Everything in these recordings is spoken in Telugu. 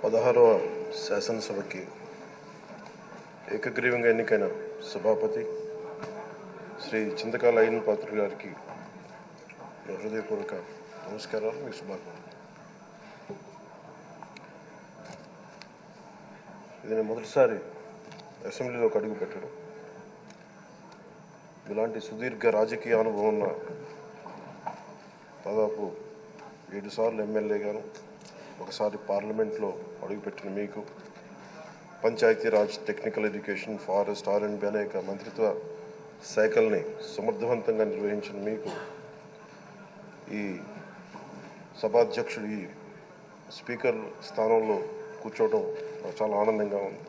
16వ శాసనసభకి ఏకగ్రీవంగా ఎన్నికైన సభాపతి శ్రీ చింతకాల అయ్యన్న పాత్రుడు గారికి హృదయపూర్వక నమస్కారాలు, మీకు శుభాకాంక్షలు. ఇది నేను మొదటిసారి అసెంబ్లీలోకి అడుగు పెట్టడం. ఇలాంటి సుదీర్ఘ రాజకీయ అనుభవం ఉన్న దాదాపు 7 సార్లు ఎమ్మెల్యేగాను, ఒకసారి పార్లమెంట్లో అడుగుపెట్టిన మీకు, Panchayati Raj, technical education, forest, R&B అనేక మంత్రిత్వ శాఖల్ని సమర్థవంతంగా నిర్వహించిన మీకు ఈ సభాధ్యక్షుడు, ఈ స్పీకర్ స్థానంలో కూర్చోవడం నాకు చాలా ఆనందంగా ఉంది.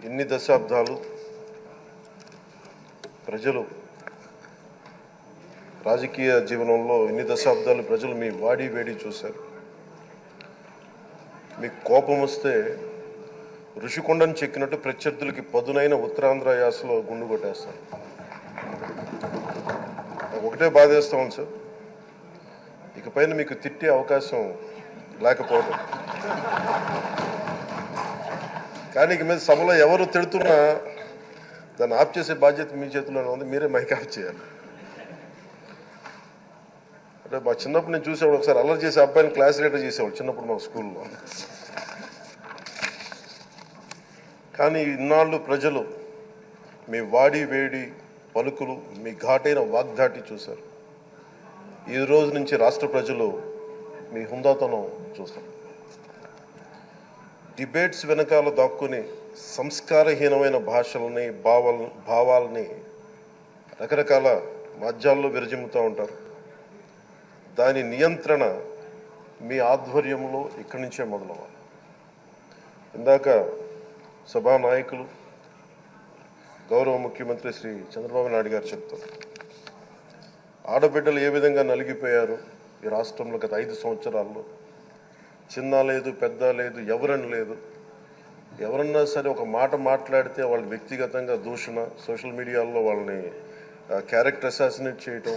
ఇన్ని దశాబ్దాలు ప్రజలు రాజకీయ జీవనంలో ఇన్ని దశాబ్దాలు ప్రజలు మీ వాడి వేడి చూశారు. మీకు కోపం వస్తే ఋషికొండను చెక్కినట్టు ప్రత్యర్థులకి పదునైన ఉత్తరాంధ్ర యాసలో గుండు కొట్టేస్తారు. నాకు ఒకటే బాధేస్తాం సార్, ఇకపైన మీకు తిట్టే అవకాశం లేకపోవడం. కానీ ఇక మీద సభలో ఎవరు తిడుతున్నా దాన్ని ఆఫ్ చేసే బాధ్యత మీ చేతిలోనే ఉంది. మీరే మైక్ ఆఫ్ చేయాలి. అంటే మా చిన్నప్పుడు నేను చూసేవాడు, ఒకసారి అల్లరి చేసే అబ్బాయిని క్లాస్ లీడర్ చేసేవాడు చిన్నప్పుడు మా స్కూల్లో. కానీ ఇన్నాళ్ళు ప్రజలు మీ వాడి వేడి పలుకులు, మీ ఘాటైన వాగ్దాటి చూశారు. ఈ రోజు నుంచి రాష్ట్ర ప్రజలు మీ హుందాతనం చూస్తారు. డిబేట్స్ వెనకాల దాక్కుని సంస్కారహీనమైన భాషలని, భావాలని రకరకాల మాధ్యాల్లో విరజిమ్ముతూ ఉంటారు. దాని నియంత్రణ మీ ఆధ్వర్యంలో ఇక్కడి నుంచే మొదలవ్వాలి. ఇందాక సభానాయకులు, గౌరవ ముఖ్యమంత్రి శ్రీ చంద్రబాబు నాయుడు గారు చెప్తారు, ఆడబిడ్డలు ఏ విధంగా నలిగిపోయారు ఈ రాష్ట్రంలో గత 5 సంవత్సరాల్లో. చిన్న లేదు, పెద్ద లేదు, ఎవరని లేదు. ఎవరన్నా సరే ఒక మాట మాట్లాడితే వాళ్ళు వ్యక్తిగతంగా దూషణ, సోషల్ మీడియాలో వాళ్ళని క్యారెక్టర్ అసాసినేట్ చేయటం,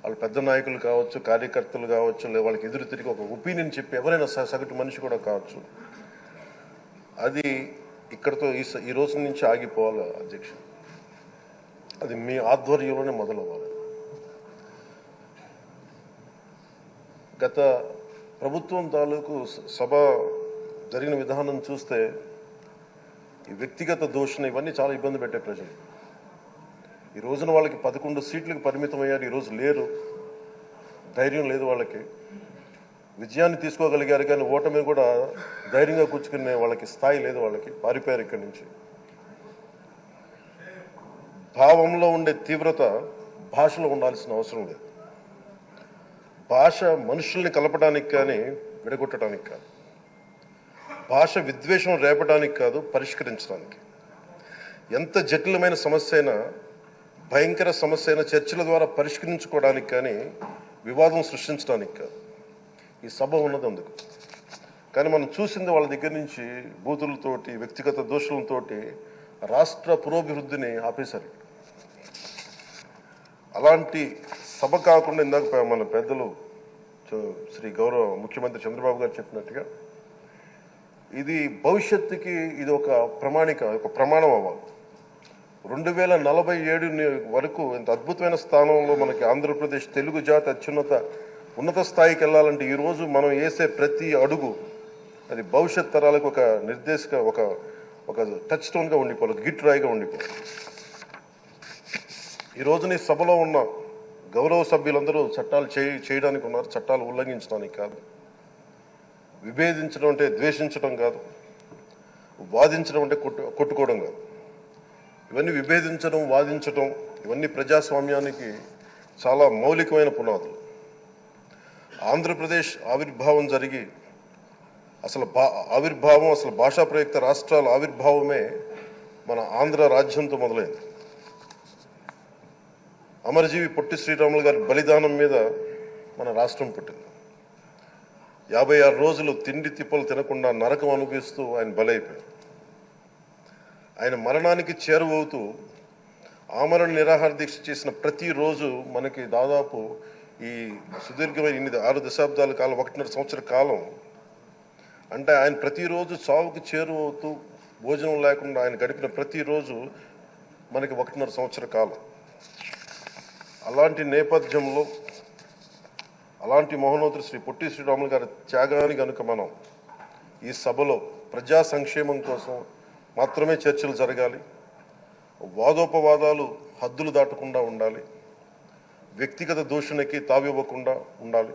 వాళ్ళు పెద్ద నాయకులు కావచ్చు, కార్యకర్తలు కావచ్చు, లేదా వాళ్ళకి ఎదురు తిరిగి ఒక ఒపీనియన్ చెప్పి ఎవరైనా సగటు మనిషి కూడా కావచ్చు, అది ఇక్కడతో ఈ రోజు నుంచి ఆగిపోవాలి అధ్యక్ష. అది మీ ఆధ్వర్యంలోనే మొదలవ్వాలి. గత ప్రభుత్వం తాలూకు సభ జరిగిన విధానం చూస్తే ఈ వ్యక్తిగత దూషణ ఇవన్నీ చాలా ఇబ్బంది పెట్టే ప్రజలు. ఈ రోజున వాళ్ళకి 11 సీట్లకు పరిమితం అయ్యారు, ఈరోజు లేరు, ధైర్యం లేదు వాళ్ళకి. విజయాన్ని తీసుకోగలిగారు కానీ ఓటమిని కూడా ధైర్యంగా కూర్చుకునే వాళ్ళకి స్థాయి లేదు, వాళ్ళకి పారిపోయారు ఇక్కడి నుంచి. భావంలో ఉండే తీవ్రత భాషలో ఉండాల్సిన అవసరం లేదు. భాష మనుషుల్ని కలపడానికి కానీ విడగొట్టడానికి కాదు. భాష విద్వేషం రేపడానికి కాదు, పరిష్కరించడానికి. ఎంత జటిలమైన సమస్య అయినా, భయంకర సమస్య అయినా చర్చల ద్వారా పరిష్కరించుకోవడానికి కానీ వివాదం సృష్టించడానికి కాదు. ఈ సభ ఉన్నది అందుకు. కానీ మనం చూసింది వాళ్ళ దగ్గర నుంచి బూతులతోటి, వ్యక్తిగత దోషులతోటి రాష్ట్ర పురోభివృద్ధిని ఆపేశారు. అలాంటి సభ కాకుండా ఇందాక మన పెద్దలు శ్రీ గౌరవ ముఖ్యమంత్రి చంద్రబాబు గారు చెప్పినట్టుగా ఇది భవిష్యత్తుకి ఇది ఒక ప్రమాణం అవ్వాలి. 2047 వరకు ఇంత అద్భుతమైన స్థానంలో మనకి ఆంధ్రప్రదేశ్ తెలుగు జాతి ఉన్నత స్థాయికి వెళ్ళాలంటే ఈరోజు మనం వేసే ప్రతి అడుగు అది భవిష్యత్ తరాలకు ఒక నిర్దేశక ఒక టచ్ స్టోన్గా ఉండిపోవాలి, గిట్ రాయిగా ఉండిపోవాలి. ఈ రోజున ఈ సభలో ఉన్న గౌరవ సభ్యులందరూ చట్టాలు చేయడానికి ఉన్నారు, చట్టాలు ఉల్లంఘించడానికి కాదు. విభేదించడం అంటే ద్వేషించడం కాదు, వాదించడం అంటే కొట్టుకోవడం కాదు. ఇవన్నీ విభేదించడం, వాదించడం ఇవన్నీ ప్రజాస్వామ్యానికి చాలా మౌలికమైన పునాదులు. ఆంధ్రప్రదేశ్ ఆవిర్భావం జరిగి అసలు భాషా ప్రయుక్త రాష్ట్రాల ఆవిర్భావమే మన ఆంధ్ర రాజ్యంతో మొదలైంది. అమరజీవి పొట్టి శ్రీరాములు గారి బలిదానం మీద మన రాష్ట్రం పుట్టింది. 56 రోజులు తిండి తిప్పలు తినకుండా నరకం అనుభవిస్తూ ఆయన బలైపోయారు. ఆయన మరణానికి చేరువవుతూ ఆమరణ నిరాహార దీక్ష చేసిన ప్రతిరోజు మనకి దాదాపు ఈ సుదీర్ఘమైన 6 దశాబ్దాల కాలం 1.5 సంవత్సర కాలం అంటే ఆయన ప్రతిరోజు చావుకి చేరువవుతూ భోజనం లేకుండా ఆయన గడిపిన ప్రతిరోజు మనకి 1.5 సంవత్సర కాలం. అలాంటి నేపథ్యంలో అలాంటి మహోన్నతుడు శ్రీ పొట్టి శ్రీరాములు గారి త్యాగాన్ని కనుక మనం ఈ సభలో ప్రజా సంక్షేమం కోసం మాత్రమే చర్చలు జరగాలి, వాదోపవాదాలు హద్దులు దాటకుండా ఉండాలి, వ్యక్తిగత దూషణకి తావివ్వకుండా ఉండాలి.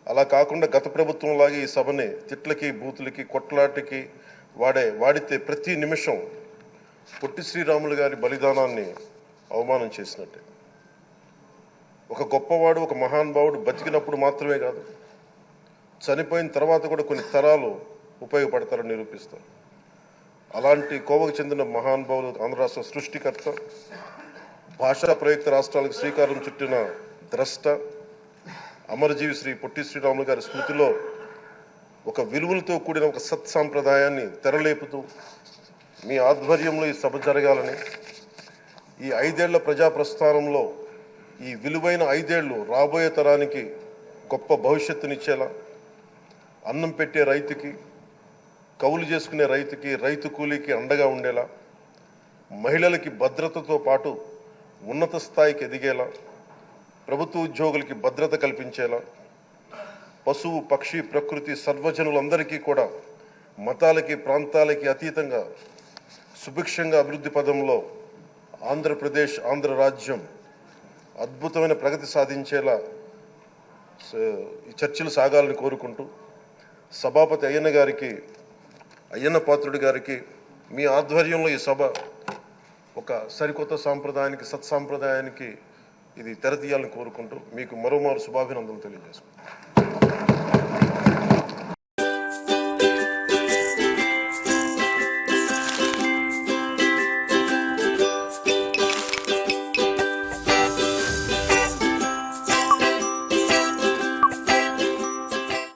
అలా కాకుండా గత ప్రభుత్వం లాగే ఈ సభని తిట్లకి బూతులకి కొట్లాటకి వాడితే ప్రతి నిమిషం పొట్టి శ్రీరాములు గారి బలిదానాన్ని అవమానం చేసినట్టే. ఒక గొప్పవాడు, ఒక మహానుభావుడు బతికినప్పుడు మాత్రమే కాదు, చనిపోయిన తర్వాత కూడా కొన్ని తరాలు ఉపయోగపడతారని నిరూపిస్తారు. అలాంటి కోవకు చెందిన మహానుభావులు ఆంధ్ర రాష్ట్ర సృష్టికర్త, భాషా ప్రయుక్త రాష్ట్రాలకు శ్రీకారం చుట్టిన ద్రష్ట, అమరజీవి శ్రీ పొట్టి శ్రీరాములు గారి స్మృతిలో ఒక విలువలతో కూడిన ఒక సత్సాంప్రదాయాన్ని తెరలేపుతూ మీ ఆధ్వర్యంలో ఈ సభ జరగాలని, ఈ 5 ఏళ్ల ప్రజా ప్రస్థానంలో ఈ విలువైన 5 ఏళ్ళు రాబోయే తరానికి గొప్ప భవిష్యత్తునిచ్చేలా, అన్నం పెట్టే రైతుకి, కౌలు చేసుకునే రైతుకి, రైతు కూలీకి అండగా ఉండేలా, మహిళలకి భద్రతతో పాటు ఉన్నత స్థాయికి ఎదిగేలా, ప్రభుత్వ ఉద్యోగులకి భద్రత కల్పించేలా, పశువు పక్షి ప్రకృతి సర్వజనులందరికీ కూడా మతాలకి ప్రాంతాలకి అతీతంగా సుభిక్షంగా అభివృద్ధి పదంలో ఆంధ్రప్రదేశ్, ఆంధ్ర రాజ్యం అద్భుతమైన ప్రగతి సాధించేలా ఈ చర్చలు సాగాలని కోరుకుంటూ, సభాపతి అయ్యన్న పాత్రుడి గారికి మీ ఆధ్వర్యంలో ఈ సభ ఒక సరికొత్త సాంప్రదాయానికి, సత్సాంప్రదాయానికి ఇది తెరతీయాలని కోరుకుంటూ మీకు మరోమారు శుభాభినందనలు తెలియజేసుకుంటాను.